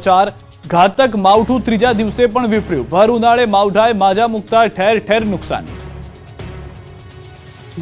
ચાર ઘાતક માવઠું ત્રીજા દિવસે પણ વિફર્યું. ભર ઉનાળે માવઠાએ માજા મુકતા ઠેર ઠેર નુકસાન.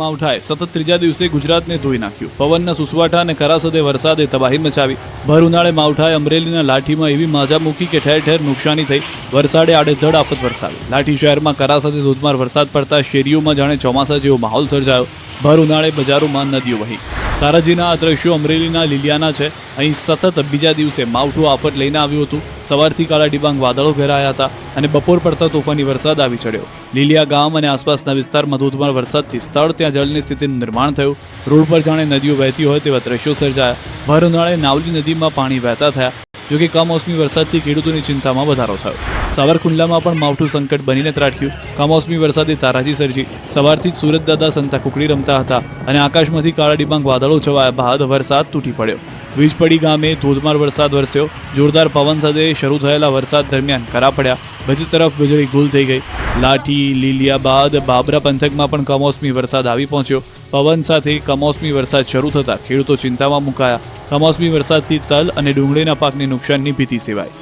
માવઠાએ સતત ત્રીજા દિવસે ગુજરાતને ધોઈ નાખ્યું. પવનના સુસવાટા અને કરાસદે વરસાદે તબાહી મચાવી. ભર ઉનાળે માવઠાએ અમરેલીના લાઠીમાં એવી માજા મૂકી કે ઠેર ઠેર નુકસાની થઈ. વરસાદે આડેધડ આફત વરસાવી. લાઠી શહેરમાં કરાસદે ધોધમાર વરસાદ પડતા શેરીઓમાં જાણે ચોમાસા જેવો માહોલ સર્જાયો. ભર ઉનાળે બજારોમાં નદીઓ વહી. તારાજીના આ દ્રશ્યો અમરેલીના લીલિયાના છે. અહીં સતત બીજા દિવસે માવઠું આફત લઈને આવ્યું હતું. સવારથી કાળા ડિબાંગ વાદળો ઘેરાયા હતા અને બપોર પડતા તોફાની વરસાદ આવી ચડ્યો. લીલિયા ગામ અને આસપાસના વિસ્તારમાં ધોધમાર વરસાદથી સ્થળ ત્યાં જળની સ્થિતિનું નિર્માણ થયું. રોડ પર જાણે નદીઓ વહેતી હોય તેવા દ્રશ્યો સર્જાયા. ભર ઉનાળે નાવલી નદીમાં પાણી વહેતા થયા. જોકે કમોસમી વરસાદથી ખેડૂતોની ચિંતામાં વધારો થયો. સાવરકુંડલામાં પણ માવઠું સંકટ બનીને ત્રાટક્યું. કમોસમી વરસાદે તારાજી સર્જી. સવારથી જ સુરત દાદા સંતા કુકડી રમતા હતા અને આકાશમાંથી કાળા ડિબાંગ વાદળો છવાયા બાદ વરસાદ તૂટી પડ્યો. વીજપડી ગામે ધોધમાર વરસાદ વરસ્યો. જોરદાર પવન સાથે શરૂ થયેલા વરસાદ દરમિયાન કરા પડ્યા. બધી તરફ વીજળી ગુલ થઈ ગઈ. લાઠી લીલિયા બાદ બાબરા પંથકમાં પણ કમોસમી વરસાદ આવી પહોંચ્યો. પવન સાથે કમોસમી વરસાદ શરૂ થતાં ખેડૂતો ચિંતામાં મુકાયા. કમોસમી વરસાદથી તલ અને ડુંગળીના પાકને નુકસાનની ભીતિ સેવાઈ.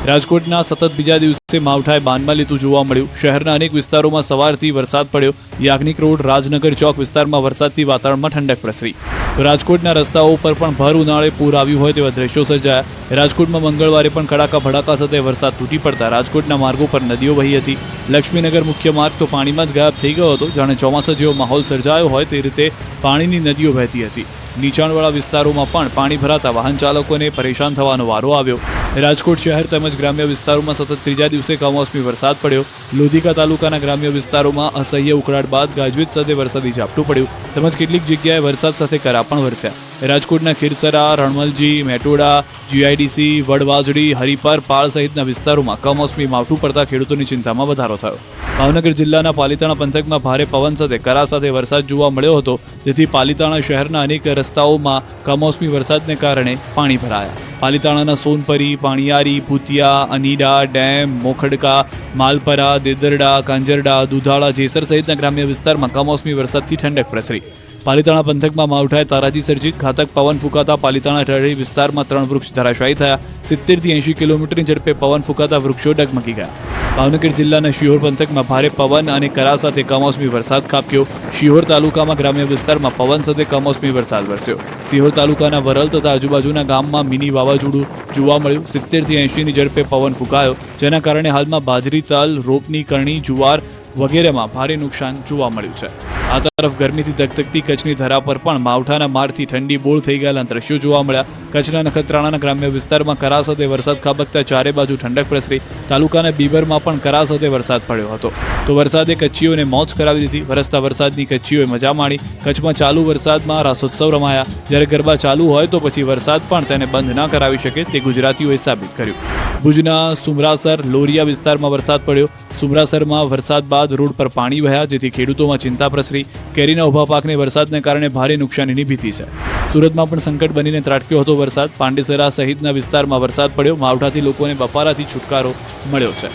રાજકોટના સતત બીજા દિવસે માવઠાએ બાનમાં લીધું જોવા મળ્યું. શહેરના અનેક વિસ્તારોમાં સવારથી વરસાદ પડ્યો. યાજ્ઞિક રોડ રાજનગર ચોક વિસ્તારમાં વરસાદથી વાતાવરણમાં ઠંડક પ્રસરી. તો રાજકોટના રસ્તાઓ ઉપર પણ ભર ઉનાળે પૂર આવ્યું હોય તેવા દ્રશ્યો સર્જાયા. રાજકોટમાં મંગળવારે પણ કડાકા ભડાકા સાથે વરસાદ તૂટી પડતા રાજકોટના માર્ગો પર નદીઓ વહી હતી. લક્ષ્મીનગર મુખ્ય માર્ગ તો પાણીમાં જ ગાયબ થઈ ગયો હતો. જાણે ચોમાસા જેવો માહોલ સર્જાયો હોય તે રીતે પાણીની નદીઓ વહેતી હતી. નીચાણવાળા વિસ્તારોમાં પણ પાણી ભરાતા વાહન ચાલકોને પરેશાન થવાનો વારો આવ્યો. રાજકોટ શહેર તેમજ ગ્રામ્ય વિસ્તારોમાં સતત ત્રીજા દિવસે કમોસમી વરસાદ પડ્યો. લોધિકા તાલુકાના ગ્રામ્ય વિસ્તારોમાં અસહ્ય ઉકળાટ બાદ ગાજવીજ સાથે વરસાદી ઝાપટું પડ્યું તેમજ કેટલીક જગ્યાએ વરસાદ સાથે કરા પણ વરસ્યા. રાજકોટના ખીરસરા, રણમલજી, મેટોડા, જીઆઈડીસી, વડવાજડી, હરિપર, પાળ સહિતના વિસ્તારોમાં કમોસમી માવઠું પડતા ખેડૂતોની ચિંતામાં વધારો થયો. ભાવનગર જિલ્લાના પાલિતાણા પંથકમાં ભારે પવન સાથે કરા સાથે વરસાદ જોવા મળ્યો હતો, જેથી પાલિતાણા શહેરના અનેક રસ્તાઓમાં કમોસમી વરસાદને કારણે પાણી ભરાયા. પાલિતાણાના સોનપરી, પાણીયારી, ભૂતિયા, અનીડા, ડેમ, મોખડકા, માલપરા, દેદરડા, કાંજરડા, દુધાળા, જેસર સહિતના ગ્રામ્ય વિસ્તારમાં કમોસમી વરસાદથી ઠંડક પ્રસરી. પાલિતાણા પંથકમાં માવઠાએ તારાજી સર્જી. ઘાતક પવન ફૂંકાતા પાલિતાણા ઢળી વિસ્તારમાં 3 વૃક્ષ ધરાશાયી થયા. 70 થી 80 કિલોમીટરની ઝડપે પવન ફૂંકાતા વૃક્ષો ડગમગી ગયા. ભાવનગર જિલ્લાના શિહોર પંથકમાં ભારે પવન અને કરા સાથે કમોસમી વરસાદ ખાબક્યો. શિહોર તાલુકામાં ગ્રામ્ય વિસ્તારમાં પવન સાથે કમોસમી વરસાદ વરસ્યો. શિહોર તાલુકાના વરલ તથા આજુબાજુના ગામમાં મિની વાવાઝોડું જોવા મળ્યું. 70 થી 80ની ઝડપે પવન ફૂંકાયો, જેના કારણે હાલમાં બાજરી, તલ, રોપની, કરણી, જુવાર વગેરેમાં ભારે નુકસાન જોવા મળ્યું છે. આ તરફ ગરમીથી ધગધગતી કચ્છની ધરા પર પણ માવઠાના મારથી ઠંડી બોળ થઈ ગયેલા દ્રશ્યો જોવા મળ્યા. કચ્છના નખત્રાણાના ગ્રામ્ય વિસ્તારમાં કરા સાથે વરસાદ ખાબકતા ચારે બાજુ ઠંડક પ્રસરી. તાલુકાના બીબરમાં પણ કરા સાથે વરસાદ પડ્યો હતો. તો વરસાદે કચ્છીઓને મોજ કરાવી દીધી. વરસતા વરસાદની કચ્છીઓએ મજા માણી. કચ્છમાં ચાલુ વરસાદમાં રાસોત્સવ રમાયા. જ્યારે ગરબા ચાલુ હોય તો પછી વરસાદ પણ તેને બંધ ના કરાવી શકે તે ગુજરાતીઓએ સાબિત કર્યું. ભુજના સુમરાસર, લોરિયા વિસ્તારમાં વરસાદ પડ્યો. સુમરાસરમાં વરસાદ બાદ રોડ પર પાણી વહ્યા, જેથી ખેડૂતોમાં ચિંતા પ્રસરી. કેરીના ઉભા પાકને વરસાદને કારણે ભારે નુકસાનીની ભીતિ છે. સુરતમાં પણ સંકટ બનીને ત્રાટક્યો હતો વરસાદ. પાંડેસરા સહિતના વિસ્તારમાં વરસાદ પડ્યો. માવઠાથી લોકોને બફારાથી છુટકારો મળ્યો છે.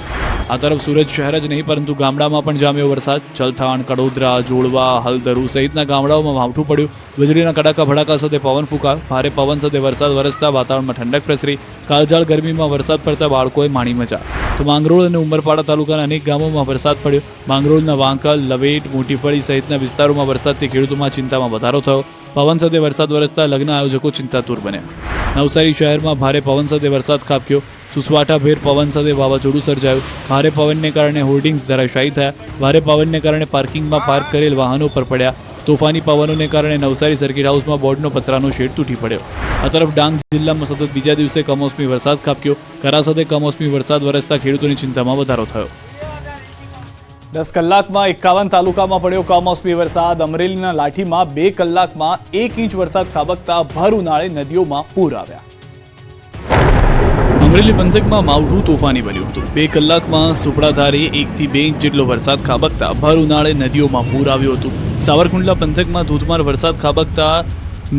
આ તરફ સુરત શહેર જ નહીં પરંતુ ગામડામાં પણ જામ્યો વરસાદ. ચલથાણ, કડોદરા, જોડવા, હલદરુ સહિતના ગામડાઓમાં માવઠું પડ્યું. વીજળીના કડાકા ભડાકા સાથે પવન ફૂંકાયો. ભારે પવન સાથે વરસાદ વરસતા વાતાવરણમાં ઠંડક પ્રસરી. કાળઝાળ ગરમીમાં વરસાદ પડતા બાળકોએ માણી મજા. તો માંગરોળ અને ઉમરપાડા તાલુકાના અનેક ગામોમાં વરસાદ પડ્યો. માંગરોળના વાંકલ, લવેટ, મોટીફળી સહિતના વિસ્તારોમાં વરસાદથી ખેડૂતોમાં ચિંતામાં વધારો થયો. પવન સાથે વરસાદ વરસતા લગ્ન આયોજકો ચિંતાતુર બન્યા. નવસારી શહેરમાં ભારે પવન સાથે વરસાદ ખાબક્યો. સુસવાટાભેર પવન સાથે વાવાઝોડું સર્જાયું. ભારે પવનને કારણે હોર્ડિંગ્સ ધરાશાયી થયા. ભારે પવનને કારણે પાર્કિંગમાં પાર્ક કરેલ વાહનો પર પડ્યા. તોફાની પવનોને કારણે નવસારી સર્કિટ હાઉસમાં બોર્ડનો પતરાનો શેડ તૂટી પડ્યો. આ તરફ ડાંગ જિલ્લામાં સતત બીજા દિવસે કમોસમી વરસાદ ખાબક્યો. કરા સાથે કમોસમી વરસાદ વરસતા ખેડૂતોની ચિંતામાં વધારો થયો. 10 કલાકમાં 51 તાલુકામાં પડ્યો કમોસમી વરસાદ. અમરેલીના લાઠીમાં 2 કલાકમાં 1 ઇંચ વરસાદ ખાબકતા ભર ઉનાળે નદીઓમાં પૂર આવ્યા. અમરેલી પંથકમાં માવઠું તોફાની બન્યું હતું. 2 કલાકમાં સુપડાધારે 1 થી 2 ઇંચ જેટલો વરસાદ ખાબકતા ભર ઉનાળે નદીઓમાં પૂર આવ્યું હતું. સાવરકુંડલા પંથકમાં ધોધમાર વરસાદ ખાબકતા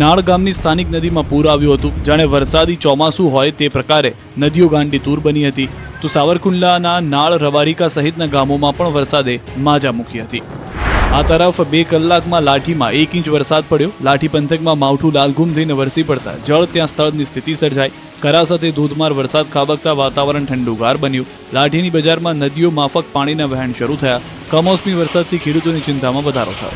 નાળ ગામની સ્થાનિક નદીમાં પૂર આવ્યું હતું. જાણે વરસાદી ચોમાસું હોય તે પ્રકારે નદીઓ ગાંડી તૂર બની હતી. તો સાવરકુંડલાના નાળ, રવારિકા સહિતના ગામોમાં પણ વરસાદે માજા મૂકી હતી. આ તરફ 2 કલાકમાં લાઠીમાં 1 ઇંચ વરસાદ પડ્યો. લાઠી પંથકમાં માવઠું લાલઘુમ થઈને વરસી પડતા જળ ત્યાં સ્થળની સ્થિતિ સર્જાઈ. કરા સાથે ધોધમાર વરસાદ ખાબકતા વાતાવરણ ઠંડુગાર બન્યું. લાઠીની બજારમાં નદીઓ માફક પાણીના વહેણ શરૂ થયા. કમોસમી વરસાદથી ખેડૂતોની ચિંતામાં વધારો થયો.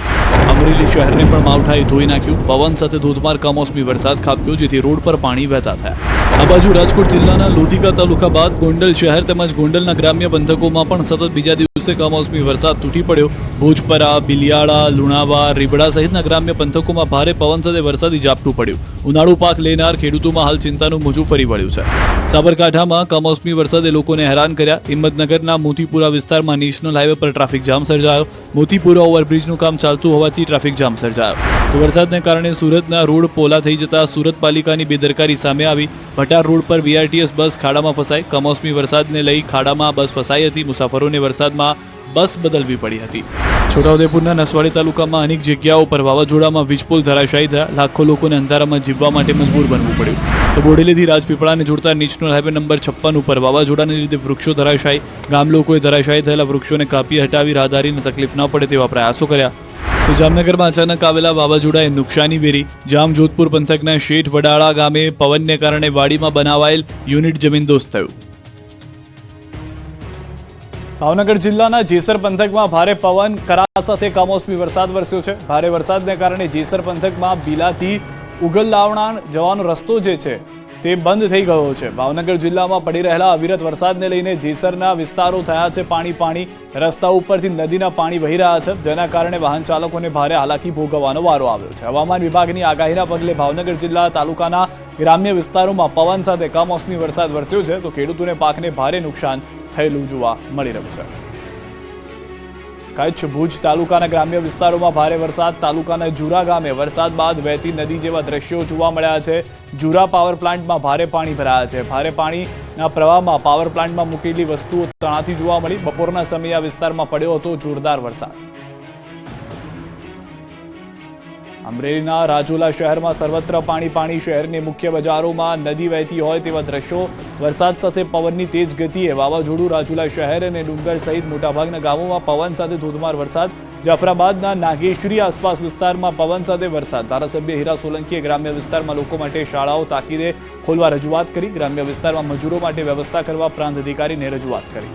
અમરેલી શહેરને પણ માવઠાએ ધોઈ નાખ્યું. પવન સાથે ધોધમાર કમોસમી વરસાદ ખાબક્યો, જેથી રોડ પર પાણી વહેતા થયા. આ બાજુ રાજકોટ જિલ્લાના લોધિકા તાલુકા બાદ ગોંડલ શહેર તેમજ ગોંડલના ગ્રામ્ય પંથકોમાં પણ સતત બીજા દિવસે કમોસમી વરસાદ તૂટી પડ્યો. ભોજપરા, બિલિયાળા, લુણાવા, રીબડા સહિતના ગ્રામ્ય પંથકોમાં ભારે પવન સાથે વરસાદી ઝાપટું પડ્યું. ઉનાળુ પાક લેનાર ખેડૂતોમાં હાલ ચિંતાનું મોજું ફરી વળ્યું છે. સાબરકાંઠામાં કમોસમી વરસાદે લોકોને હેરાન કર્યા. હિંમતનગરના મોતીપુરા વિસ્તારમાં નેશનલ હાઈવે પર ટ્રાફિક જામ સર્જાયો. મોતીપુરા ઓવરબ્રિજનું કામ ચાલતું હોવાથી ટ્રાફિક જામ સર્જાયો. તો વરસાદને કારણે સુરતના રોડ પોલા થઈ જતા સુરત પાલિકાની બેદરકારી સામે આવી. ભટાર રોડ પર વીઆરટીએસ બસ ખાડામાં ફસાઈ. કમોસમી વરસાદને લઈ ખાડામાં બસ ફસાઈ હતી. મુસાફરોને વરસાદમાં બસ બદલવી પડી હતી. છોટાઉદેપુરના નસવાડી તાલુકામાં અનેક જગ્યાઓ પર વાવાઝોડામાં વીજપોલ ધરાશાયી થયા. લાખો લોકોને અંધારામાં જીવવા માટે મજબૂર બનવું પડ્યું. તો બોડેલીથી રાજપીપળાને જોડતા નેશનલ હાઈવે નંબર 56 ઉપર વાવાઝોડાને લીધે વૃક્ષો ધરાશાયી. ગામ લોકોએ ધરાશાયી થયેલા વૃક્ષોને કાપી હટાવી રાહદારીને તકલીફ ન પડે તેવા પ્રયાસો કર્યા. તો જામનગરમાં અચાનક આવેલા વાવાઝોડાએ નુકસાની વેરી. જામજોધપુર પંથકના શેઠ વડાળા ગામે પવનને કારણે વાડીમાં બનાવાયેલ યુનિટ જમીનદોસ્ત થયું. ભાવનગર જિલ્લાના જેસર પંથકમાં ભારે પવન કરા સાથે કમોસમી વરસાદ વરસ્યો છે. ભારે વરસાદને કારણે જેસર પંથકમાં બીલાથી ઉગલલાવણા જવાનો રસ્તો જે છે તે બંધ થઈ ગયો છે. ભાવનગર જિલ્લામાં પડી રહેલા અવિરત વરસાદને લઈને જેસરના વિસ્તારો થયા છે પાણી. રસ્તા ઉપરથી નદીના પાણી વહી રહ્યા છે, જેના કારણે વાહન ચાલકોને ભારે હાલાકી ભોગવવાનો વારો આવ્યો છે. હવામાન વિભાગની આગાહીના પગલે ભાવનગર જિલ્લા તાલુકાના ગ્રામ્ય વિસ્તારોમાં પવન સાથે કમોસમી વરસાદ વરસ્યો છે. તો ખેડૂતોને પાકને ભારે નુકસાન થયેલું જોવા મળી રહ્યું છે. કચ્છ ભુજ તાલુકાના ગ્રામ્ય વિસ્તારોમાં ભારે વરસાદ. તાલુકાના જુરા ગામે વરસાદ બાદ વહેતી નદી જેવા દ્રશ્યો જોવા મળ્યા છે. જુરા પાવર પ્લાન્ટમાં ભારે પાણી ભરાયા છે. ભારે પાણીના પ્રવાહમાં પાવર પ્લાન્ટમાં મૂકેલી વસ્તુઓ તણાતી જોવા મળી. બપોરના સમયે આ વિસ્તારમાં પડ્યો હતો જોરદાર વરસાદ. અમરેલીના રાજુલા શહેરમાં સર્વત્ર પાણી. શહેરની મુખ્ય બજારોમાં નદી વહેતી હોય તેવા દ્રશ્યો. વરસાદ સાથે પવનની તેજ ગતિએ વાવાઝોડું રાજુલા શહેર અને ડુંગર સહિત મોટાભાગના ગામોમાં પવન સાથે ધોધમાર વરસાદ. જાફરાબાદના નાગેશ્વરી આસપાસ વિસ્તારમાં પવન સાથે વરસાદ. ધારાસભ્ય હીરા સોલંકીએ ગ્રામ્ય વિસ્તારમાં લોકો માટે શાળાઓ તાકીદે ખોલવા રજૂઆત કરી. ગ્રામ્ય વિસ્તારમાં મજૂરો માટે વ્યવસ્થા કરવા પ્રાંત અધિકારીને રજૂઆત કરી.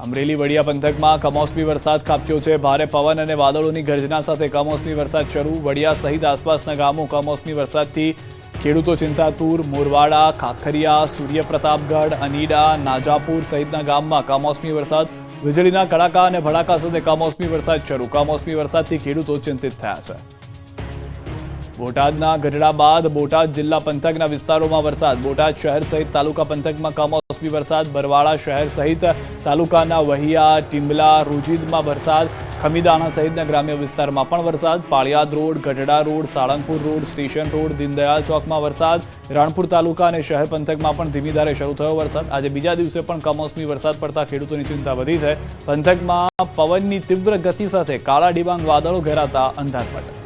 અમરેલી વડિયા પંથકમાં કમોસમી વરસાદ ખાબક્યો છે. ભારે પવન અને વાદળોની ગર્જના સાથે કમોસમી વરસાદ શરૂ. વડિયા સહિત આસપાસના ગામો કમોસમી વરસાદથી ખેડૂતો ચિંતાતુર. મોરવાડા, ખાખરિયા, સૂર્યપ્રતાપગઢ, અનીડા, નાજાપુર સહિતના ગામમાં કમોસમી વરસાદ. વીજળીના કડાકા અને ભડાકા સાથે કમોસમી વરસાદ શરૂ. કમોસમી વરસાદથી ખેડૂતો ચિંતિત થયા છે. બોટાદના ગઢડા બાદ બોટાદ જિલ્લા પંથકના વિસ્તારોમાં વરસાદ. બોટાદ શહેર સહિત તાલુકા પંથકમાં કમોસમી વરસાદ. બરવાળા શહેર સહિત તાલુકાના વહિયા, ટીમ્બલા, રૂજીદમાં વરસાદ. ખમીદાણા સહિતના ગ્રામ્ય વિસ્તારમાં પણ વરસાદ. Paliyad road, Gadhada road, Salangpur road, station road, Deendayal ચોકમાં વરસાદ. રાણપુર તાલુકા અને શહેર પંથકમાં પણ ધીમી ધારે શરૂ થયો વરસાદ. આજે બીજા દિવસે પણ કમોસમી વરસાદ પડતા ખેડૂતોની ચિંતા વધી છે. પંથકમાં પવનની તીવ્ર ગતિ સાથે કાળા ડિબાંગ વાદળો ઘેરાતા અંધારપટ.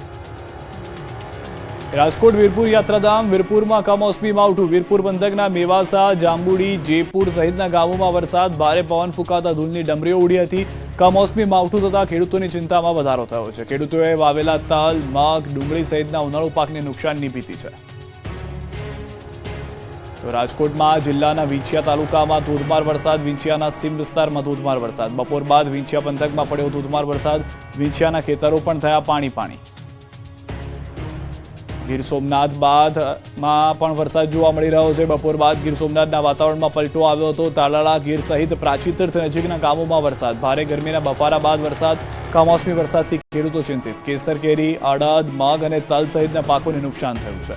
રાજકોટ વીરપુર યાત્રાધામ. વીરપુરમાં કમોસમી માવઠું. વીરપુર પંથકના મેવાસા, જાંબુડી, જયપુર સહિતના ગામોમાં વરસાદ. ભારે પવન ફૂંકાતા ધૂળની ડમરીઓ ઉડી હતી. કમોસમી માવઠું થતા ખેડૂતોની ચિંતામાં વધારો થયો છે. ખેડૂતોએ વાવેલા તલ, મગ, ડુંગળી સહિતના ઉનાળુ પાકને નુકસાનની ભીતિ છે. તો રાજકોટમાં જિલ્લાના વિંછિયા તાલુકામાં ધોધમાર વરસાદ. વિંછિયાના સીમ વિસ્તારમાં ધોધમાર વરસાદ. બપોર બાદ વિંછિયા પંથકમાં પડ્યો ધોધમાર વરસાદ. વિંછિયાના ખેતરો પણ થયા પાણી. ગીર સોમનાથ બાદમાં પણ વરસાદ જોવા મળી રહ્યો છે. બપોર બાદ ગીર સોમનાથના વાતાવરણમાં પલટો આવ્યો હતો. તાલાળા, ગીર સહિત પ્રાચીતીર્થ નજીકના ગામોમાં વરસાદ. ભારે ગરમીના બફારા બાદ વરસાદ. કમોસમી વરસાદથી ખેડૂતો ચિંતિત. કેસર કેરી, અડદ, મગ અને તલ સહિતના પાકોને નુકસાન થયું છે.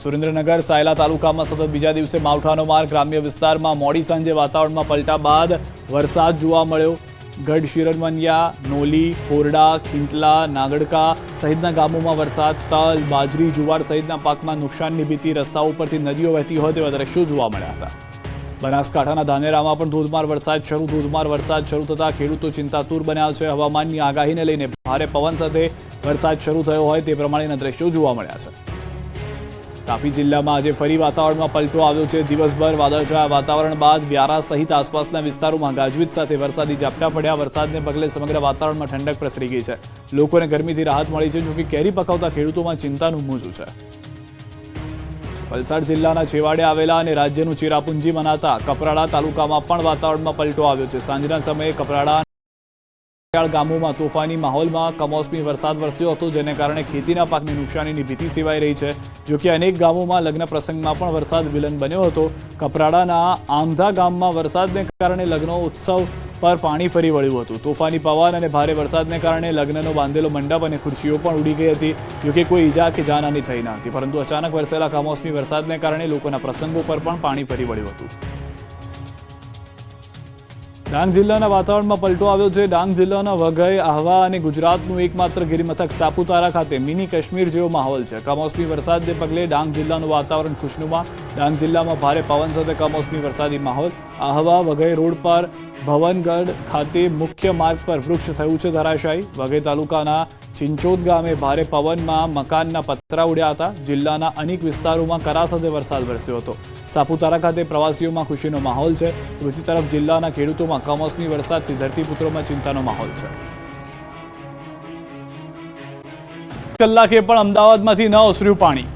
સુરેન્દ્રનગર સાયલા તાલુકામાં સતત બીજા દિવસે માવઠાનો માર. ગ્રામ્ય વિસ્તારમાં મોડી સાંજે વાતાવરણમાં પલટા બાદ વરસાદ જોવા મળ્યો. ગઢ શિરણવનિયા, નોલી, કોરડા, ખીંટલા, નાગડકા સહિતના ગામોમાં વરસાદ. તલ, બાજરી, જુવાર સહિતના પાકમાં નુકસાનની ભીતિ. રસ્તાઓ ઉપરથી નદીઓ વહેતી હોય તેવા દ્રશ્યો જોવા મળ્યા હતા. બનાસકાંઠાના ધાનેરામાં પણ ધોધમાર વરસાદ શરૂ થતા ખેડૂતો ચિંતાતુર બન્યા છે. હવામાનની આગાહીને લઈને ભારે પવન સાથે વરસાદ શરૂ થયો હોય તે પ્રમાણેના દ્રશ્યો જોવા મળ્યા છે. તાપી જિલ્લામાં આજે ફરી વાતાવરણમાં પલટો આવ્યો છે. દિવસભર વાદળછાયા વાતાવરણ બાદ વ્યારા સહિત આસપાસના વિસ્તારોમાં ગાજવીજ સાથે વરસાદી ઝાપટા પડ્યા. વરસાદને પગલે સમગ્ર વાતાવરણમાં ઠંડક પ્રસરી ગઈ છે. લોકોને ગરમીથી રાહત મળી છે, જોકે કેરી પકાવતા ખેડૂતોમાં ચિંતાનું મોજું છે. વલસાડ જિલ્લાના છેવાડે આવેલા અને રાજ્યનું ચેરાપુંજી મનાતા કપરાડા તાલુકામાં પણ વાતાવરણમાં પલટો આવ્યો છે. સાંજના સમયે કપરાડા ગામોમાં તોફાની માહોલમાં કમોસમી વરસાદ વરસ્યો હતો, જેને કારણે ખેતીના પાકને નુકસાનીની ભીતિ સેવાઈ રહી છે. જોકે અનેક ગામોમાં લગ્ન પ્રસંગમાં પણ વરસાદ વિલન બન્યો હતો. કપરાડાના આમધા ગામમાં વરસાદને કારણે લગ્ન ઉત્સવ પર પાણી ફરી વળ્યું હતું. તોફાની પવન અને ભારે વરસાદને કારણે લગ્નનો બાંધેલો મંડપ અને ખુરશીઓ પણ ઉડી ગઈ હતી. જોકે કોઈ ઈજા કે જાનહાની થઈ ન હતી, પરંતુ અચાનક વરસેલા કમોસમી વરસાદને કારણે લોકોના પ્રસંગો પર પણ પાણી ફરી વળ્યું હતું. ડાંગ જિલ્લાના વાતાવરણમાં પલટો આવ્યો છે. ડાંગ જિલ્લાના વઘઈ, આહવા અને ગુજરાતનું એકમાત્ર ગિરિમથક સાપુતારા ખાતે મિની કાશ્મીર જેવો માહોલ છે. કમોસમી વરસાદને પગલે ડાંગ જિલ્લાનું વાતાવરણ ખુશનુમા. ડાંગ જિલ્લામાં ભારે પવન સાથે કમોસમી વરસાદી માહોલ. આહવા વઘઈ રોડ પર ભવનગઢ ખાતે મુખ્ય માર્ગ પર વૃક્ષ થયું છે ધરાશાયી. વઘઈ તાલુકાના ચિંચોદ ગામે ભારે પવનમાં મકાનના પતરા ઉડ્યા હતા. જિલ્લાના અનેક વિસ્તારોમાં કરા સાથે વરસાદ વરસ્યો હતો. સાપુતારા ખાતે પ્રવાસીઓમાં ખુશીનો માહોલ છે. બીજી તરફ જિલ્લાના ખેડૂતોમાં કમોસમી વરસાદથી ધરતીપુત્રોમાં ચિંતાનો માહોલ છે. કલાકે પણ અમદાવાદમાંથી ન ઓસર્યું પાણી.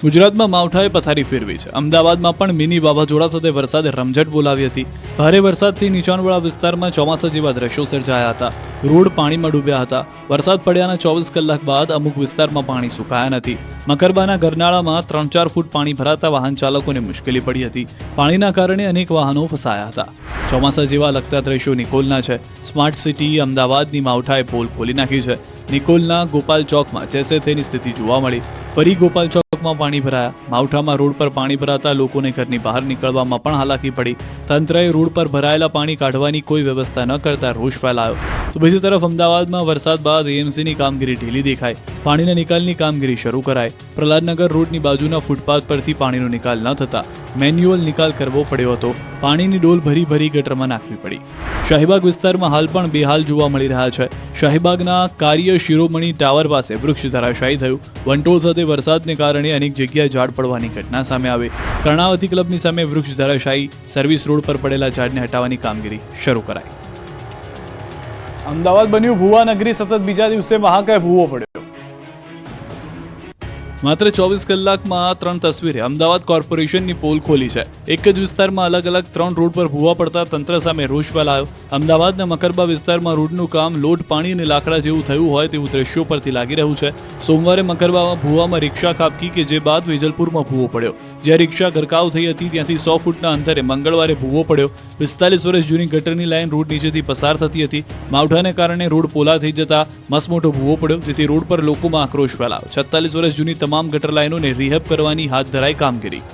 ગુજરાતમાં માવઠાએ પથારી ફેરવી છે. અમદાવાદમાં પણ મિની વાવાઝોડા સાથે વરસાદે રમઝટ બોલાવી હતી. ભારે વરસાદથી નીચાણવાળા વિસ્તારમાં ચોમાસા જેવા દ્રશ્યો સર્જાયા હતા. રોડ પાણીમાં ડૂબ્યા હતા. વરસાદ પડ્યાના 24 કલાક બાદ અમુક વિસ્તારમાં પાણી સુકાયા નથી. મકરબાના ગરનાળામાં 3-4 ફૂટ પાણી ભરાતા વાહન ચાલકોને મુશ્કેલી પડી હતી. પાણીના કારણે અનેક વાહનો ફસાયા હતા. ચોમાસા જેવા લગતા દ્રશ્યો નિકોલના છે. સ્માર્ટ સિટી અમદાવાદની માવઠાએ પોલ ખોલી નાખી છે. નિકોલના ગોપાલ ચોકમાં જેસે તેની સ્થિતિ જોવા મળી. ફરી ગોપાલ ચોકમાં પાણી ભરાયા. માવઠામાં રોડ પર પાણી ભરાતા લોકોને ઘરની બહાર નીકળવામાં પણ હાલાકી પડી. તંત્રએ રોડ પર ભરાયેલા પાણી કાઢવાની કોઈ વ્યવસ્થા ન કરતા રોષ ફેલાયો. તો બીજી તરફ અમદાવાદમાં વરસાદ બાદ એએમસીની કામગીરી ઢીલી દેખાઈ. પાણીના નિકાલની કામગીરી શરૂ કરાઈ. પ્રહલાદનગર રોડની બાજુના ફૂટપાથ પરથી પાણીનો નિકાલ ન થતા મેન્યુઅલ નિકાલ કરવો પડ્યો હતો. પાણીની ડોલ ભરી ગટરમાં નાખવી પડી. શાહીબાગ વિસ્તારમાં હાલ પણ બેહાલ જોવા મળી રહ્યા છે. શાહીબાગના કાર્ય શિરોમણી ટાવર પાસે વૃક્ષ ધરાશાયી થયું. વંટોળ સાથે વરસાદને કારણે અનેક જગ્યાએ ઝાડ પડવાની ઘટના સામે આવી. કર્ણાવતી ક્લબની સામે વૃક્ષ ધરાશાયી. સર્વિસ રોડ પર પડેલા ઝાડને હટાવવાની કામગીરી શરૂ કરાઈ. અમદાવાદ બન્યું ભૂવા નગરી. સતત બીજા દિવસે મહાકાય ભૂવો પડ્યો. માત્ર 24 કલાકમાં 3 તસવીરે અમદાવાદ કોર્પોરેશનની પોલ ખોલી છે. એક જ વિસ્તારમાં અલગ 3 રોડ પર ભૂવા પડતા તંત્ર સામે રોષ ફેલાયો. અમદાવાદના મકરબા વિસ્તારમાં રોડનું કામ લોટ, પાણી અને લાકડા જેવું થયું હોય તેવું દ્રશ્યો પરથી લાગી રહ્યું છે. સોમવારે મકરબામાં ભૂવામાં રિક્ષા ખાબકી કે જે બાદ વેજલપુરમાં ભૂવો પડ્યો. જ્યાં રિક્ષા ગરકાવ થઈ હતી ત્યાંથી 100 ફૂટના અંતરે મંગળવારે ભૂવો પડ્યો. 45 વર્ષ જૂની ગટરની લાઈન રોડ નીચેથી પસાર થતી હતી. માવઠાને કારણે રોડ પોલા થઈ જતા મસમોટો ભૂવો પડ્યો, જેથી રોડ પર લોકોમાં આક્રોશ ફેલાયો. 46 વર્ષ જૂની તમામ ગટર લાઈનોને રિહેબ કરવાની હાથ ધરાઈ કામગીરી.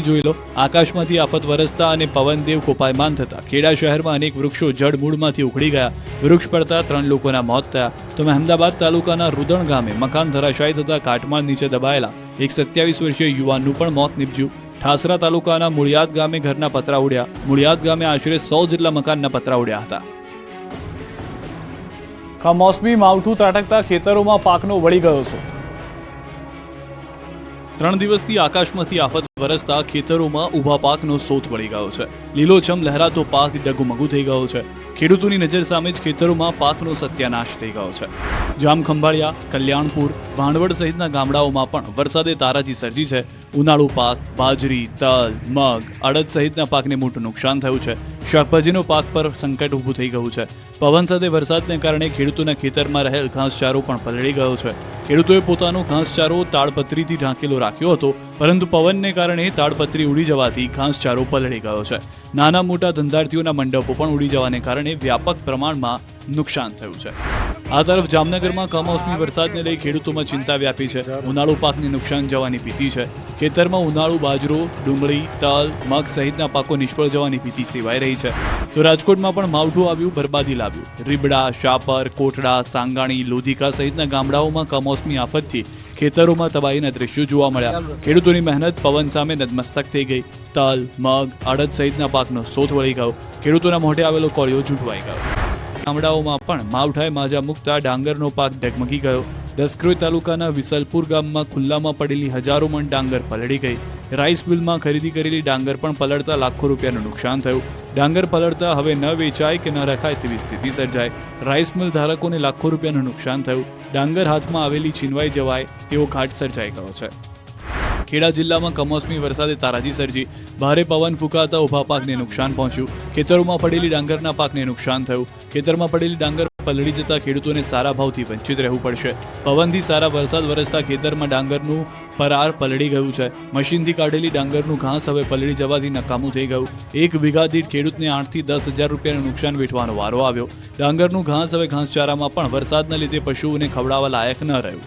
જોઈ લો, આકાશમાંથી આફત વરસતા અને પવનદેવ કોપાયમાન થતા ખેડા શહેરમાં અનેક વૃક્ષો જડ મૂળમાંથી ઉખડી ગયા. વૃક્ષ પડતા 3 લોકોના મોત થયા. તો અમદાવાદ તાલુકાના રુદણ ગામે મકાન ધરાશાયી થતા કાટમાળ નીચે દબાયેલા એક 27 વર્ષીય યુવાનનું પણ મોત નીપજ્યું. ઠાસરા તાલુકાના મુળિયાદ ગામે ઘરના પતરા ઉડ્યા. મુળિયાદ ગામે આશરે 100 જેટલા મકાનના પતરા ઉડ્યા હતા. કમોસમી માવઠું ત્રાટકતા ખેતરોમાં પાકનો વળી ગયો છે. 3 દિવસથી આકાશમાંથી આફત વરસતા ખેતરોમાં ઊભા પાકનો સોથ વળી ગયો છે. લીલોછમ લહેરાતો પાક ડગુમગુ થઈ ગયો છે. ખેડૂતોની નજર સામે જ ખેતરોમાં પાકનો સત્યાનાશ થઈ ગયો છે. જામખંભાળિયા, કલ્યાણપુર, ભાણવડ સહિતના ગામડાઓમાં પણ વરસાદે તારાજી સર્જી છે. ઉનાળુ પાક, બાજરી, તલ, મગ, અડદ સહિતના પાકને મોટું નુકસાન થયું છે. શાકભાજીનો પાક પર સંકટ ઊભું થઈ ગયું છે. પવન સાથે વરસાદને કારણે ખેડૂતોના ખેતરમાં રહેલ ઘાસચારો પણ પલળી ગયો છે. ખેડૂતોએ પોતાનો ઘાસચારો તાડપત્રીથી ઢાંકેલો રાખ્યો હતો, પરંતુ પવનને કારણે તાડપત્રી ઉડી જવાથી ઘાસચારો પલળી ગયો છે. નાના મોટા ધંધાર્થીઓના મંડપો પણ ઉડી જવાને કારણે વ્યાપક પ્રમાણમાં નુકસાન થયું છે. આ તરફ જામનગરમાં કમોસમી વરસાદને લઈ ખેડૂતોમાં ચિંતા વ્યાપી છે. ઉનાળુ પાકને નુકસાન જવાની ભીતિ છે. ખેતરમાં ઉનાળુ બાજરો, ડુંગળી, તલ, મગ સહિતના પાકો નિષ્ફળ જવાની ભીતિ સેવાઈ રહી છે. તો રાજકોટમાં પણ માવઠું આવ્યું, બરબાદી લાવ્યું. રીબડા, શાપર, કોટડા, સાંગાણી, લોધિકા સહિતના ગામડાઓમાં કમોસમી આફતથી ખેતરોમાં તબાહીના દ્રશ્યો જોવા મળ્યા. ખેડૂતોની મહેનત પવન સામે નતમસ્તક થઈ ગઈ. તલ, મગ, અડદ સહિતના પાકનો સોથ વળી ગયો. ખેડૂતોના મોઢે આવેલો કોળિયો ઝૂંટવાઈ ગયો. ગામડાઓમાં પણ માવઠાએ માજા મૂકતા ડાંગરનો પાક ડગમગી ગયો. દસક્રોઈ તાલુકાના વિસલપુર ગામમાં ખુલ્લામાં પડેલી હજારો મણ ડાંગર પલળી ગઈ. રાઈસ મિલમાં ખરીદી કરેલી ડાંગર પણ પલળતા લાખો રૂપિયાનું નુકસાન થયું. ડાંગર પલળતા હવે ન વેચાય કે ન રખાય તેવી સ્થિતિ સર્જાય. રાઈસ મિલ ધારકોને લાખો રૂપિયાનું નુકસાન થયું. ડાંગર હાથમાં આવેલી છીનવાઈ જવાય તેવો ઘાટ સર્જાઈ ગયો છે. ખેડા જિલ્લામાં કમોસમી વરસાદે તારાજી સર્જી. ભારે પવન ફૂંકાતા ઉભા પાકને નુકસાન પહોંચ્યું. ખેતરોમાં પડેલી ડાંગરના પાકને નુકસાન થયું. ખેતરમાં પડેલી ડાંગર પલળી જતા ખેડૂતોને સારા ભાવથી વંચિત રહેવું પડશે. પવનથી સારા વરસાદ વરસતા ખેતરમાં ડાંગરનું પરાર પલળી ગયું છે. મશીનથી કાઢેલી ડાંગરનું ઘાસ હવે પલળી જવાથી નકામું થઈ ગયું. 1 વીઘા દીઠ ખેડૂતને 8 થી 10,000 રૂપિયાનું નુકસાન વેઠવાનો વારો આવ્યો. ડાંગરનું ઘાસ હવે ઘાસચારામાં પણ વરસાદના લીધે પશુઓને ખવડાવવા લાયક ન રહ્યું.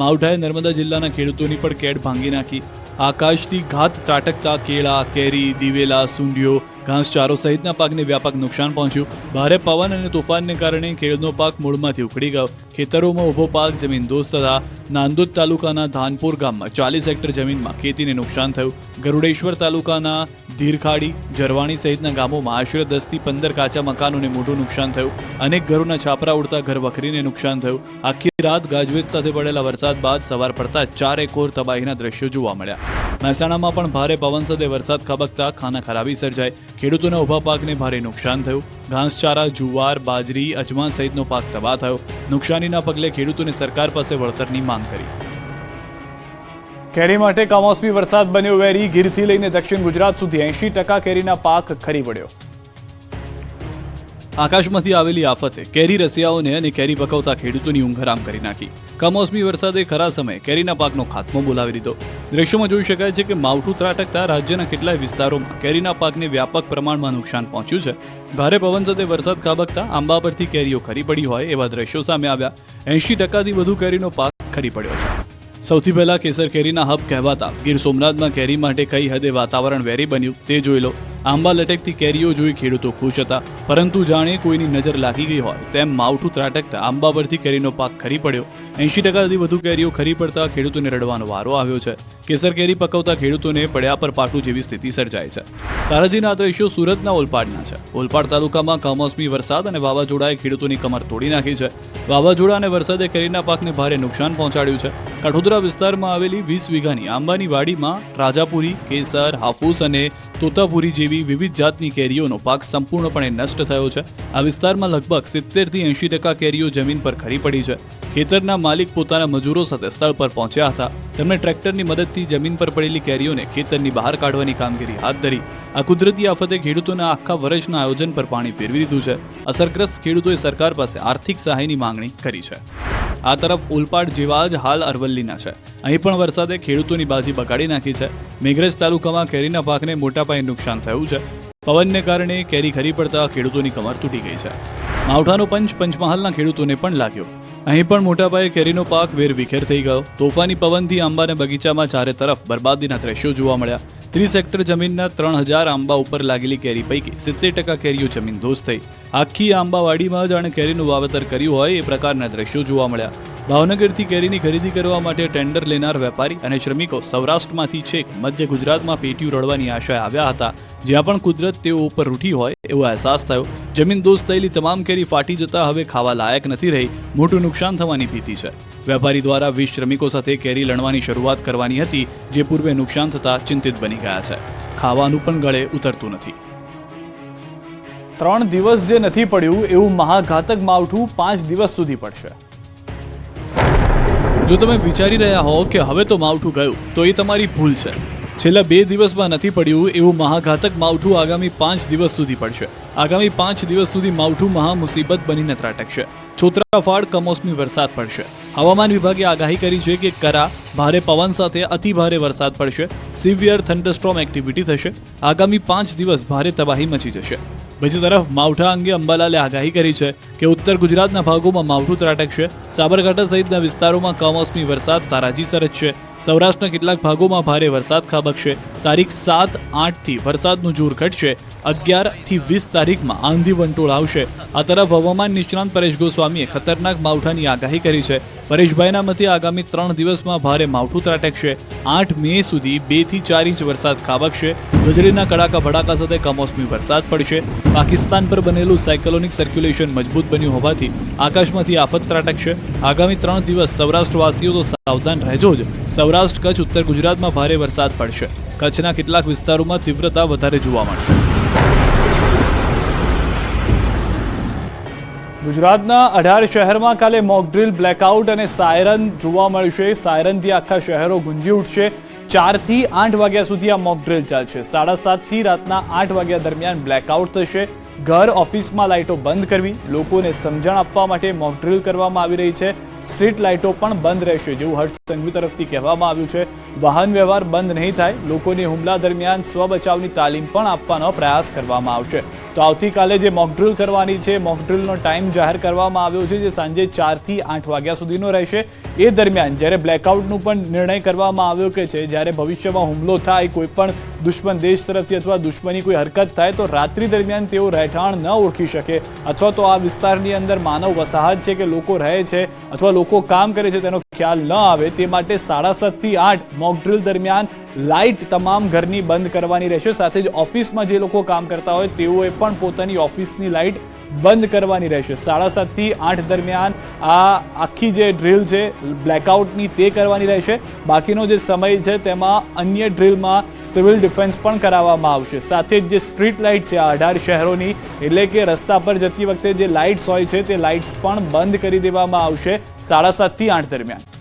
માવઠાએ નર્મદા જિલ્લાના ખેડૂતોની પણ કેડ ભાંગી નાખી. આકાશથી ઘાત ત્રાટકતા કેળા, કેરી, દિવેલા, સૂંઢીઓ, ઘાસચારો સહિતના પાકને વ્યાપક નુકસાન પહોંચ્યું. ભારે પવન અને તોફાનને કારણે ખેડનો પાક મૂળમાંથી ઉખડી ગયો. ખેતરોમાં ઊભો પાક જમીનદોસ્ત થતા નાંદોદ તાલુકાના ધાનપુર ગામમાં 40 હેક્ટર જમીનમાં ખેતીને નુકસાન થયું. ગરુડેશ્વર તાલુકાના ધીરખાડી, જરવાણી સહિતના ગામોમાં આશરે 10 થી 15 કાચા મકાનોને મોટું નુકસાન થયું. અનેક ઘરોના છાપરા ઉડતા ઘર વખરીને નુકસાન થયું. આખી રાત ગાજવીજ સાથે પડેલા વરસાદ બાદ સવાર પડતા ચારેકોર તબાહીના દ્રશ્યો જોવા મળ્યા. મહેસાણામાં પણ ભારે પવન સાથે વરસાદ ખાબકતા ખાના ખરાબી સર્જાઈ. ખેડૂતોના ઊભા પાકને ભારે નુકસાન થયું. ઘાસચારા, જુવાર, બાજરી, અજમા સહિતનો પાક તબાહ થયો. નુકસાનીના પગલે ખેડૂતોને સરકાર પાસે વળતરની માંગ કરી. કેરી માટે કમોસમી વરસાદ બન્યો વેરી. ગીરથી લઈને દક્ષિણ ગુજરાત સુધી 80% કેરીના પાક ખરી પડ્યો. આકાશમાંથી આવેલી આફતે કેરી રસિયાઓને અને કેરી પકવતા ખેડૂતોની ઊંઘ હરામ કરી નાખી. કમોસમી વરસાદે ખરા સમયે કેરીના પાકનો ખાત્મો બોલાવી દીધો. દ્રશ્યોમાં જોઈ શકાય છે કે માવઠું ત્રાટકતા રાજ્યના કેટલાય વિસ્તારોમાં કેરીના પાકને વ્યાપક પ્રમાણમાં નુકસાન પહોંચ્યું છે. ભારે પવન સાથે વરસાદ ખાબકતા આંબા પરથી કેરીઓ ખરી પડી હોય એવા દ્રશ્યો સામે આવ્યા. 80%થી વધુ કેરીનો પાક ખરી પડ્યો છે. સૌથી પહેલા કેસર કેરીના હબ કહેવાતા ગીર સોમનાથમાં કેરી માટે કઈ હદે વાતાવરણ વેરી બન્યું તે જોઈ લો. આંબા લટકતી કેરીઓ જોઈ ખેડૂતો ખુશ હતા, પરંતુ જાણે કોઈની નજર લાગી ગઈ હોય તેમ માવઠું ત્રાટકતા આંબા પરથી કેરીનો પાક ખરી પડ્યો. 80%થી વધુ કેરીઓ ખરી પડતા ખેડૂતોને રડવાનો વારો આવ્યો છે. કેસર કેરી પકવતા ખેડૂતોને પડ્યા પર પાટું જેવી સ્થિતિ સર્જાય છે. તારાજીના દ્રશ્યો સુરતના ઓલપાડના છે. ઓલપાડ તાલુકામાં કમોસમી વરસાદ અને વાવાઝોડાએ ખેડૂતોની કમર તોડી નાખી છે. વાવાઝોડા અને વરસાદે કેરીના પાકને ભારે નુકસાન પહોંચાડ્યું છે. કઠોદરા વિસ્તારમાં આવેલી 20 વીઘાની આંબાની વાડીમાં રાજાપુરી, કેસર, હાફૂસ અને તોતાપુરી જેવી વિવિધ જાતની કેરીઓનો પાક સંપૂર્ણપણે નષ્ટ થયો છે. આ વિસ્તારમાં લગભગ 70 થી 80% કેરીઓ જમીન પર ખરી પડી છે. ખેતરના માલિક પોતાના મજૂરો સાથે સ્થળ પર પહોંચ્યા હતા. તેમણે ટ્રેક્ટરની મદદથી જમીન પર પડેલી કેરીઓને ખેતરની બહાર કાઢવાની કામગીરી હાથ ધરી. આ કુદરતી આફતે ખેડૂતોના આખા વર્ષના આયોજન પર પાણી ફેરવી દીધું છે. અસરગ્રસ્ત ખેડૂતોએ સરકાર પાસે આર્થિક સહાયની માંગણી કરી છે. આ તરફ ઓલપાડ જેવા જ હાલ અરવલ્લીના છે. અહીં પણ વરસાદે ખેડૂતોની બાજી બગાડી નાખી છે. મેઘરજ તાલુકામાં કેરીના પાકને મોટા પાયે નુકસાન થયું છે. પવનને કારણે કેરી ખરી પડતા ખેડૂતોની કમર તૂટી ગઈ છે. માવઠાનો પંચ પંચમહાલના ખેડૂતોને પણ લાગ્યો. અહીં પણ મોટા પાયે કેરીનો પાક વેરવિખેર થઈ ગયો. તોફાની પવનથી આંબાના બગીચામાં ચારે તરફ બરબાદીના દ્રશ્યો જોવા મળ્યા. 30 હેક્ટર જમીનના 3000 આંબા ઉપર લાગેલી કેરી પૈકી 70% કેરીઓ જમીનદોસ્ત થઈ. આખી આંબાવાડીમાં જાણે કેરીનું વાવેતર કર્યું હોય એ પ્રકારના દ્રશ્યો જોવા મળ્યા. ભાવનગરથી કેરીની ખરીદી કરવા માટે ટેન્ડર લેનાર વેપારી અને શ્રમિકો સૌરાષ્ટ્રમાંથી છેક મધ્ય ગુજરાતમાં પેટીયું રળવાની આશાએ આવ્યા હતા. જ્યાં પણ કુદરત તેઓ ઉપર રૂઠી હોય એવો અહેસાસ થયો. જમીનદોસ્ત થયેલી તમામ કેરી ફાટી જતા હવે ખાવા લાયક નથી રહી. મોટું નુકસાન થવાની ભીતિ છે. વેપારી દ્વારા 20 શ્રમિકો સાથે કેરી લણવાની શરૂઆત કરવાની હતી, જે પૂર્વે નુકસાન થતા ચિંતિત બની ગયા છે. ખાવાનું પણ ગળે ઉતરતું નથી. 3 દિવસ જે નથી પડ્યું એવું મહાઘાતક માવઠું 5 દિવસ સુધી પડશે. જો તમે વિચારી રહ્યા હો કે હવે તો માવઠું ગયું, તો એ તમારી ભૂલ છે. છેલ્લા 2 દિવસમાં નથી પડ્યું એવું મહાઘાતક માવઠું આગામી 5 દિવસ સુધી પડશે. આગામી 5 દિવસ સુધી માવઠું મહા મુસીબત બનીને ત્રાટકશે. છોતરાફાડ કમોસમી વરસાદ પડશે. હવામાન વિભાગે આગાહી કરી છે કે કરા, ભારે પવન સાથે અતિ ભારે વરસાદ પડશે. સિવિયર થંડરસ્ટોર્મ એક્ટિવિટી થશે. આગામી 5 દિવસ ભારે તબાહી મચી જશે. બીજી તરફ માવઠા અંગે અંબાલાલે આગાહી કરી છે કે ઉત્તર ગુજરાતના ભાગોમાં માવઠું ત્રાટકશે. સાબરકાંઠા સહિતના વિસ્તારોમાં કમોસમી વરસાદ તારાજી સરજશે. સૌરાષ્ટ્રના કેટલાક ભાગોમાં ભારે વરસાદ ખાબકશે. તારીખ 7-8 થી વરસાદનું જોર ઘટશે. 11 થી 20 તારીખમાં આંધી વંટોળ આવશે। આ તરફ હવામાન નિષ્ણાંત પરેશ ગોસ્વામીએ ખતરનાક માવઠાની આગાહી કરી છે। પરેશભાઈના મતે આગામી 3 દિવસમાં ભારે માવઠું ત્રાટકશે। 8 મે સુધી 2 થી 4 ઇંચ વરસાદ ખાબકશે। વીજળીના કડાકા ભડાકા સાથે કમોસમી વરસાદ પડશે। પાકિસ્તાન પર બનેલું સાયક્લોનિક સર્ક્યુલેશન મજબૂત બન્યું હોવાથી આકાશમાંથી આફત ત્રાટકશે। આગામી 3 દિવસ સૌરાષ્ટ્રવાસીઓ તો સાવધાન રહેજો જ। સૌરાષ્ટ્ર કચ્છ ઉત્તર ગુજરાતમાં ભારે વરસાદ પડશે। કચ્છના કેટલાક વિસ્તારોમાં તીવ્રતા વધારે જોવા મળશે। ગુજરાતના 18 શહેરમાં કાલે મોકડ્રીલ, બ્લેકઆઉટ અને સાયરન જોવા મળશે। સાયરનથી આખા શહેરો ગુંજી ઉઠશે। 4 થી 8 વાગ્યા સુધી આ મોકડ્રીલ ચાલશે। 7:30 થી રાતના 8 વાગ્યા દરમિયાન બ્લેકઆઉટ થશે। ઘર ઓફિસમાં લાઇટો બંધ કરવી, લોકોને સમજણ આપવા માટે મોકડ્રીલ કરવામાં આવી રહી છે। સ્ટ્રીટ લાઇટો પણ બંધ રહેશે જેવું હર્ષ સંઘવી તરફથી કહેવામાં આવ્યું છે। વાહન વ્યવહાર બંધ નહીં થાય। લોકોને હુમલા દરમિયાન સ્વ બચાવની તાલીમ પણ આપવાનો પ્રયાસ કરવામાં આવશે। તો આવતીકાલે જે મોકડ્રીલ કરવાની છે, મોકડ્રીલનો ટાઈમ જાહેર કરવામાં આવ્યો છે જે સાંજે 4 થી 8 વાગ્યા સુધીનો રહેશે। એ દરમિયાન જ્યારે બ્લેકઆઉટનું પણ નિર્ણય કરવામાં આવ્યો કે છે જ્યારે ભવિષ્યમાં હુમલો થાય, કોઈ પણ દુશ્મન દેશ તરફથી અથવા દુશ્મની કોઈ હરકત થાય તો રાત્રિ દરમિયાન તેઓ રહેઠાણ ન ઓળખી શકે અથવા તો આ વિસ્તારની અંદર માનવ વસાહત છે કે લોકો રહે છે અથવા લોકો કામ કરે છે તેનો ખ્યાલ ન આવે, તે માટે 7:30 થી 8 મોકડ્રીલ દરમિયાન લાઇટ તમામ ઘરની બંધ કરવાની રહેશે। સાથે જ ઓફિસમાં જે લોકો કામ કરતા હોય તેઓએ પણ પોતાની ઓફિસની લાઇટ બંધ કરવાની રહેશે। 7:30 થી 8 દરમિયાન આ આખી જે ડ્રીલ છે બ્લેકઆઉટની તે કરવાની રહેશે। બાકીનો જે સમય છે તેમાં અન્ય ડ્રીલમાં સિવિલ ડિફેન્સ પણ કરાવવામાં આવશે। સાથે જ જે સ્ટ્રીટ લાઇટ છે આ 18 શહેરોની, એટલે કે રસ્તા પર જતી વખતે જે લાઇટ્સ હોય છે તે લાઇટ્સ પણ બંધ કરી દેવામાં આવશે 7:30 થી 8 દરમિયાન।